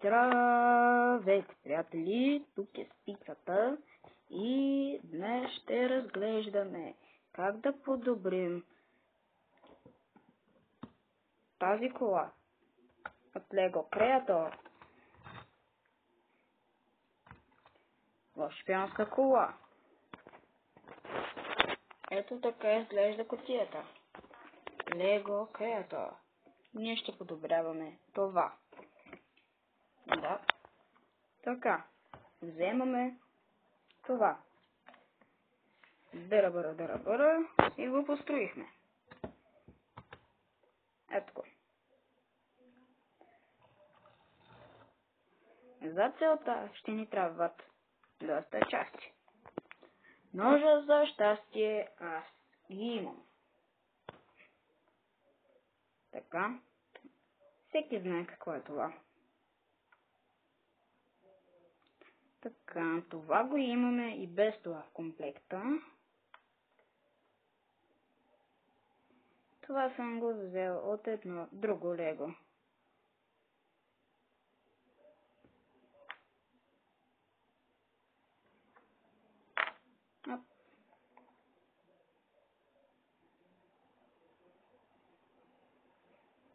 Здравейте, приятели! Тук е Спицата и днес ще разглеждаме как да подобрим тази кола от Lego Creator в шпионска кола. Ето така изглежда кутията. Lego Creator. Ние ще подобряваме това. Да. Така. Вземаме това. Дъра-бъра и го построихме. Ето го. За целта ще ни трябват доста части. Ножа за щастие аз ги имам. Така. Всеки знае какво е това. Така, това го имаме и без това в комплекта. Това съм го взел от едно друго лего.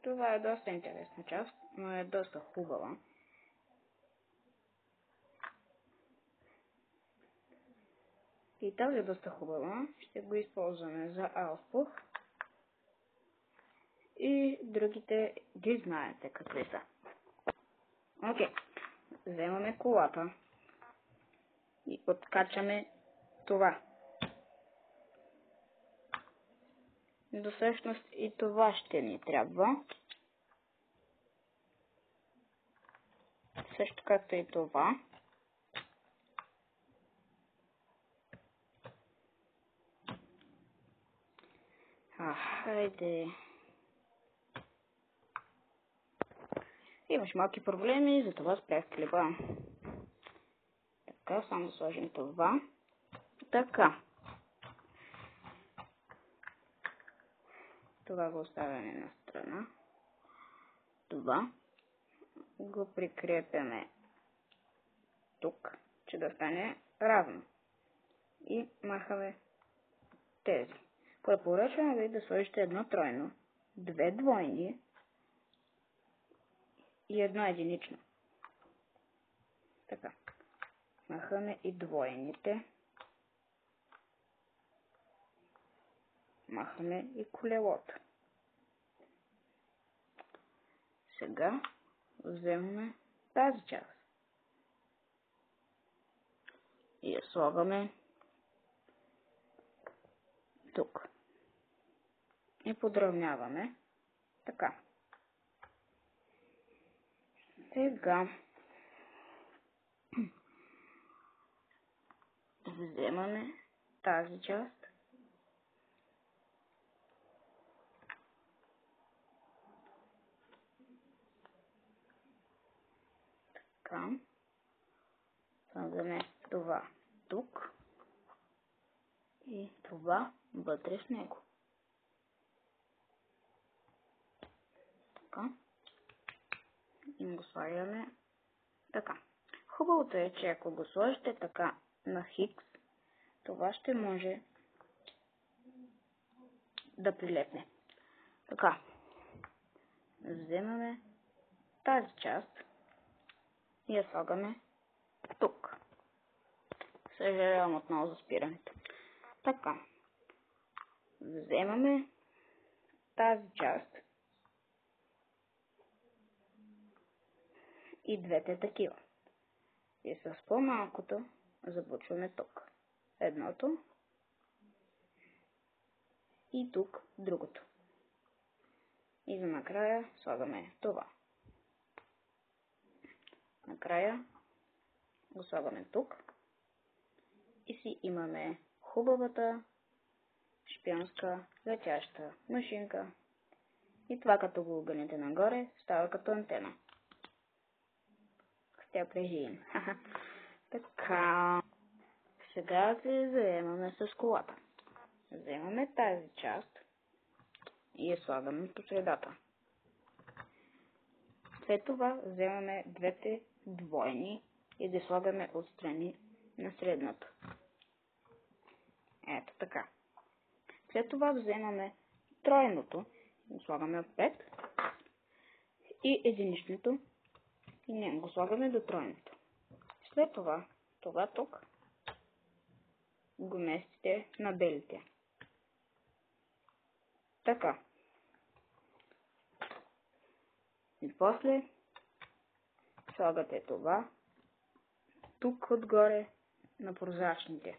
Това е доста интересна част, но е доста хубава. И тази е доста хубава. Ще го използваме за ауспух. И другите ги знаете какви са. Окей. Вземаме колата. И откачаме това. До всъщност и това ще ни трябва. Също както и това. Хайде. Имаш малки проблеми, затова спрях клипа. Така, само да сложим това. Така. Това го оставяме на страна. Това го прикрепяме тук, че да стане равно. И махаме тези. Препоръчвам ви да сложите едно тройно, две двойни и едно единично. Така. Махаме и двойните. Махаме и колелото. Сега вземаме тази част. И я слагаме тук. И подравняваме. Така. Сега вземаме тази част. Така. Слагаме това тук. И това вътре в него. Така. И го слагаме така. Хубавото е, че ако го сложите така на хикс, това ще може да прилепне. Така. Вземаме тази част и я слагаме тук. Съжалявам отново за спирането. Така. Вземаме тази част и двете такива. И с по-малкото започваме тук. Едното и тук другото. И за накрая слагаме това. Накрая го слагаме тук. И си имаме хубавата шпионска летяща машинка. И това като го огънете нагоре, става като антена. С тя прежием. Така. Сега се заемаме с колата. Вземаме тази част и я слагаме по средата. След това вземаме двете двойни и ги слагаме отстрани на средното. Ето така. След това вземаме тройното, го слагаме отпред, и единичното, и него го слагаме до тройното. След това, това тук го местите на белите. Така. И после слагате това тук отгоре на прозрачните.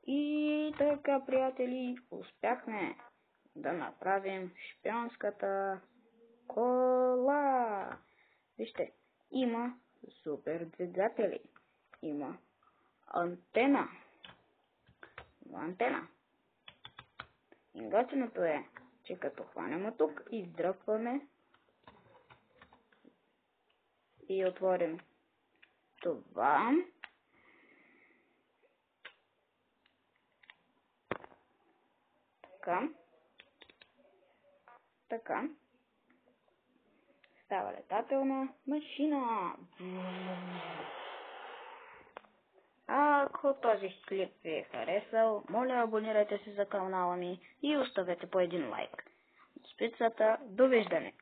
И така, приятели, успяхме да направим шпионската кола. Вижте, има супер двигатели, има антена. И готиното е, че като хванем тук, издръпваме и отворим това. Така. Става летателна машина. Ако този клип ви е харесал, моля абонирайте се за канала ми и оставете по един лайк. Спицата, довиждане!